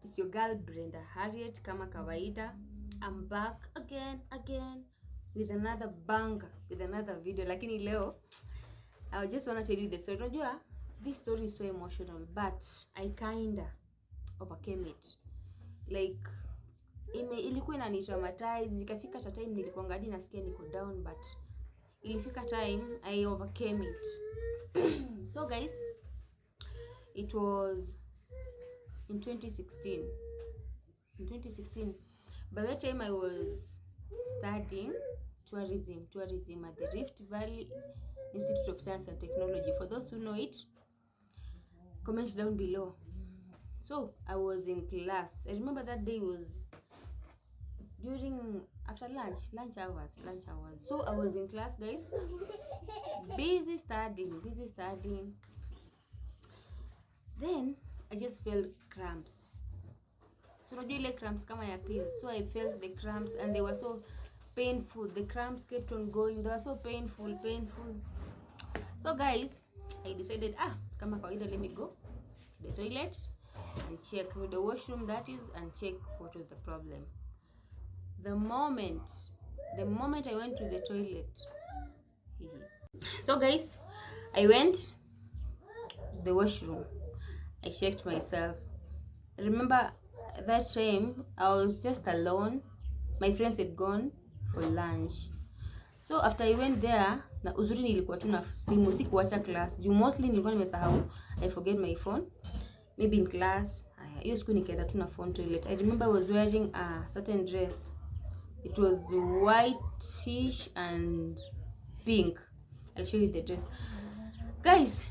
It's your girl Brenda Harriet kama kawaida. I'm back again with another banger, with another video. Lakini leo I just want to tell you the story. Unajua this story is so emotional, but I kinda overcame it. Like ilikuwa inani-traumatize, ikafika time nilikuwa ngadi nasikia niko down, but ilifika time I overcame it. So guys, it was in 2016. By that time I was studying tourism at the Rift Valley Institute of Science and Technology. For those who know it, comment down below. So I was in class. I remember that day was after lunch hours. So I was in class, guys, busy studying. Then I just felt cramps. So unajua ile cramps kama ya pills. So I felt the cramps and they were so painful. The cramps kept on going. They were so painful. So guys, I decided, kama kawaida, let me go to the toilet and check the washroom, that is, and check what was the problem. The moment I went to the toilet, so guys, I went to the washroom. I checked myself. Remember that time I was just alone. My friends had gone for lunch. So after I went there, na uzuri nilikuwa tu na simu, sikuacha class. Juu mostly nilikuwa nimesahau. I forget my phone. Maybe in class. Hiyo siku nikaenda tu na phone toilet. I remember I was wearing a certain dress. It was whitish and pink. I'll show you the dress. Guys,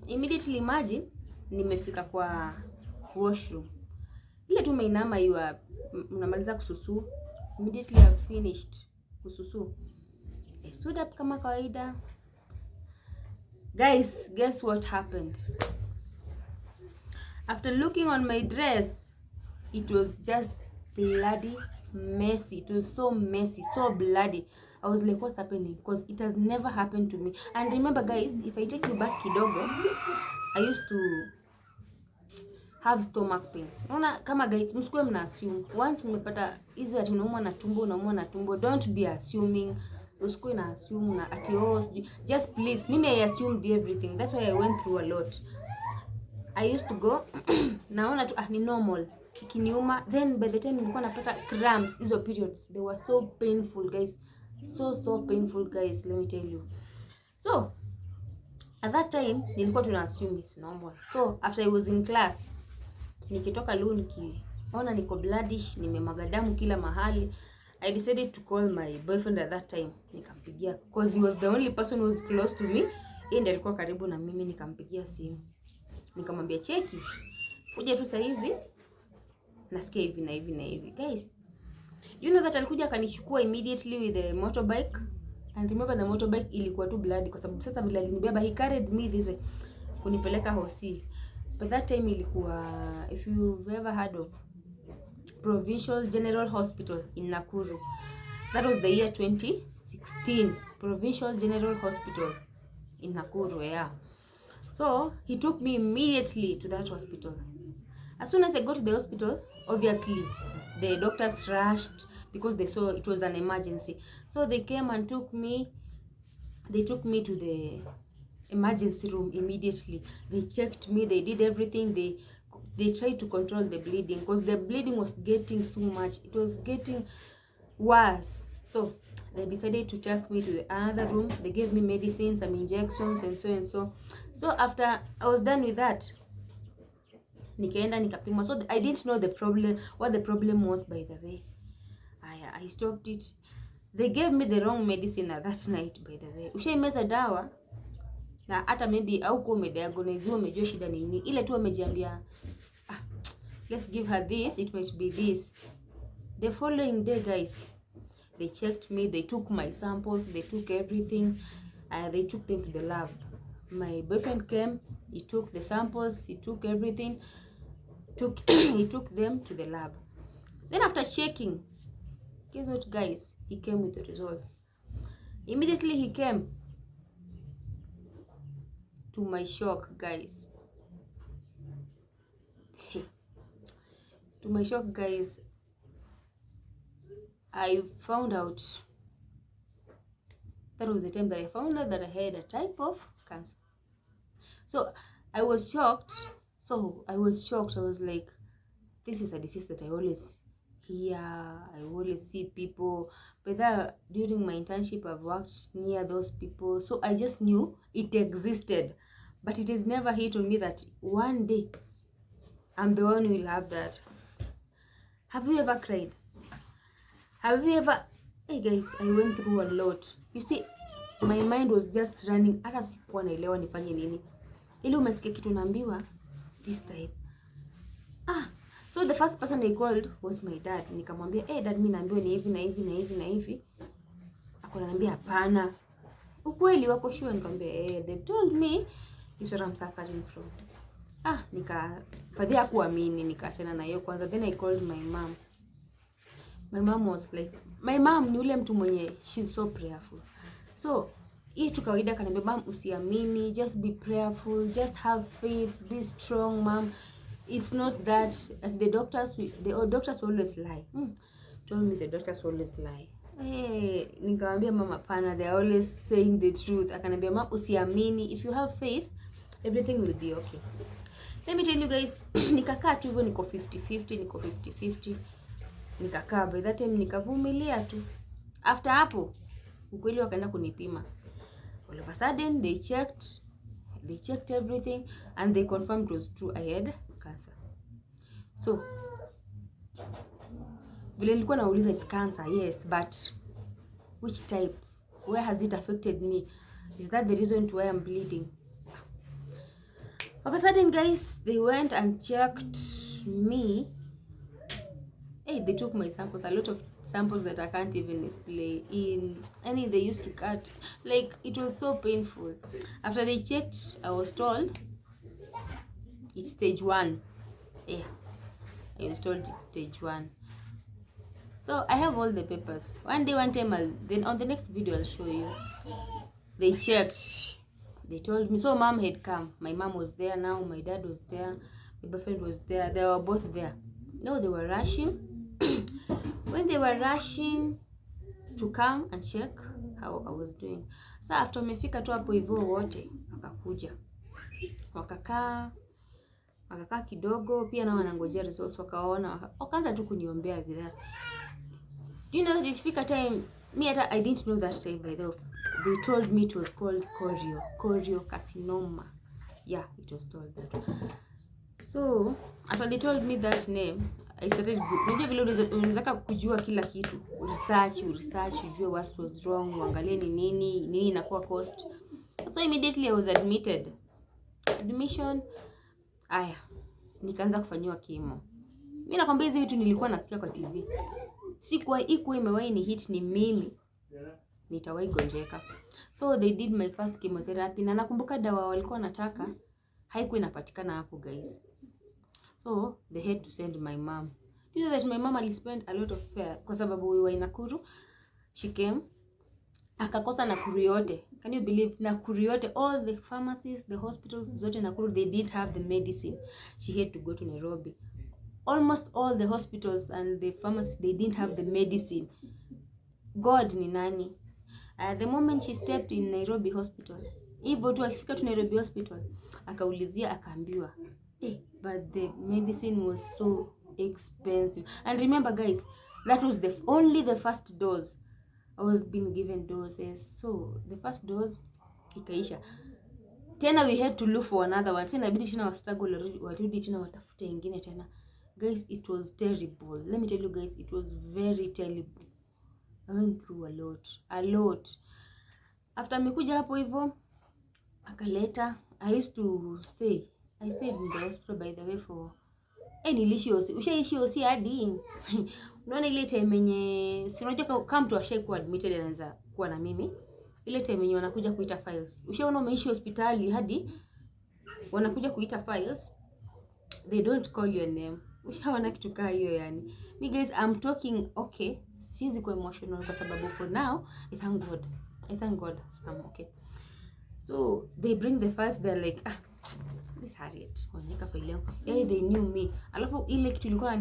immediately imagine nimefika kwa washroom. Ile tu umeinama unamaliza kususu. Immediately I finished kususu. I stood up kama kawaida. Guys, guess what happened? After looking on my dress, it was just bloody messy. It was so messy, so bloody. I was like, what's happening? Because it has never happened to me. And remember guys, if I take you back kidogo, I used to have stomach pains. Unaona kama guys, msikuwe mna assume. Once umepata hizi ati unaumwa na tumbo, don't be assuming. Usikuwe na assume na ati just please. Mimi I assumed everything. That's why I went through a lot. I used to go naona tu ni normal. Ikiniuma, then by the time nilikuwa napata cramps, hizo periods, they were so painful guys. So painful guys, let me tell you. So at that time nilikuwa tuna assume it's normal. So after I was in class, nikitoka leo nikiona niko bloodish, nimemwaga damu kila mahali, I decided to call my boyfriend at that time. Nikampigia because he was the only person who was close to me. Yeye ndiye alikuwa karibu na mimi. Nikampigia simu, nikamwambia cheki, kuja tu saa hizi nasikia hivi na hivi. Guys, you know that alikuja akanichukua immediately with the motorbike. And remember the motorbike ilikuwa tu bloody kwa sababu sasa vile alinibeba, he carried me this way kunipeleka hosi. But that time ilikuwa, if you've ever heard of Provincial General Hospital in Nakuru, that was the year 2016. Provincial General Hospital in Nakuru, yeah. So he took me immediately to that hospital. As soon as I got to the hospital, obviously the doctors rushed because they saw it was an emergency. So they came and took me to the emergency room immediately. They checked me, they did everything. They tried to control the bleeding because the bleeding was getting so much. It was getting worse. So they decided to take me to another room. They gave me medicine, some injections, and so. So after I was done with that, nikaenda nikapimwa. So I didn't know what the problem was, by the way. I stopped it. They gave me the wrong medicine at that night, by the way. Ushaimeza dawa na hata maybe au kwa umediagnose, umejua shida nini, ile tu wamejiambia let's give her this, it might be this. The following day guys, they checked me, they took my samples, they took everything, they took them to the lab. My boyfriend came, he took the samples, he took everything, he took them to the lab. Then after checking, guess what guys, he came with the results. Immediately he came. To my shock guys, To my shock, guys, I found out, that was the time that I found out that I had a type of cancer. So I was shocked. I was like, this is a disease that I always hear, I always see people. But that during my internship, I've worked near those people. So I just knew it existed. But it has never hit on me that one day I'm the one who will have that. Have you ever cried? Have you ever... Hey guys, I went through a lot. You see, my mind was just running. Hata sikuwa naelewa nifanye nini. Ili umesikia kitu naambiwa this time. So the first person I called was my dad. Nikamwambia, dad, mimi naambiwa ni hivi na hivi na hivi na hivi. Akananiambia hapana. Ukweli wako sure? Nikamwambia, they told me it's what I'm suffering from. Nikafadhia kuamini, nikaachana na hiyo kwanza. Then I called my mom. My mom was like, my mom ni ule mtu mwenye, she's so prayerful. So hii tu kawaida, kaniambia, mom, usiamini, just be prayerful, just have faith, be strong, mom. It's not that the doctors always lie. Told me the doctors always lie. Nikamwambia mama, hapana, they are always saying the truth. Akaniambia, mom, usiamini, if you have faith, everything will be okay. Let me tell you guys, nikakaa tu hivyo, niko 50-50. Nikakaa, by that time nikavumilia tu. After hapo, ukweli wakaenda kunipima. All of a sudden, they checked everything and they confirmed it was true, I had cancer. So, vile nilikuwa nauliza, it's cancer, yes, but which type? Where has it affected me? Is that the reason to why I'm bleeding? All of a sudden, guys, they went and checked me. They took my samples, a lot of samples that I can't even display in. They used to cut. Like, it was so painful. After they checked, I was told it's stage 1. I was told it's stage 1. So I have all the papers. One time, then on the next video I'll show you. They checked. They told me. So mom had come. My mom was there now. My dad was there. My boyfriend was there. They were both there. No, they were rushing. When they were rushing to come and check how I was doing. So after mefika tu hapo hivyo wote wakakuja. Wakakaa kidogo, pia na wanangojea results, wakaona, wakaanza tu kuniombea vile. Do you know that it time, I didn't know that time by the way. They told me it was called choriocarcinoma. Yeah, it was told that. So after they told me that name, I started, unajua vile unaweza kujua kila kitu, research, ujue what was wrong, uangalie ni nini inakuwa cost. So immediately I was admitted. Admission, nikaanza kufanywa chemo. Mimi nakwambia hizi vitu nilikuwa nasikia kwa TV. Sikuwa imewahi ni hit ni mimi nitawahi gonjeka. So they did my first chemotherapy, na nakumbuka dawa walikuwa nataka haikuwa inapatikana hapo, guys. So they had to send my mom. You know that my mom ali spend a lot of fare kwa sababu we were in Nakuru. She came, akakosa Nakuru yote. Can you believe? Nakuru yote, all the pharmacies, the hospitals zote Nakuru, they didn't have the medicine. She had to go to Nairobi. Almost all the hospitals and the pharmacies, they didn't have the medicine. God ni nani? The moment she stepped in Nairobi hospital, hivyo tu akifika tu Nairobi hospital, akaulizia, akaambiwa, but the medicine was so expensive. And remember, guys, that was only the first dose. I was being given doses. So the first dose ikaisha. Tena we had to look for another one. Tena bidi tena struggle, warudi tena watafute ingine tena. Guys, it was terrible. Let me tell you guys, it was very terrible. I went through a lot. After mekuja hapo hivyo, akaleta, I stayed in the hospital, by the way, for niliishi hosi. Ushaishi hosi hadi unaona ile time yenye si unajua kama mtu ashaikuwa admitted anaanza kuwa na mimi, ile time yenye wanakuja kuita files. Ushaona umeishi hospitali hadi wanakuja kuita files, they don't call your name. Ushaona kitu kaa hiyo yani. Me guys, I'm talking okay. Siwezi kuwa emotional kwa sababu for now, I thank God I'm okay. So they bring the files, they're like, this Harriet, wanaweka file yako. Yani they knew me. Alafu ile kitu ilikuwa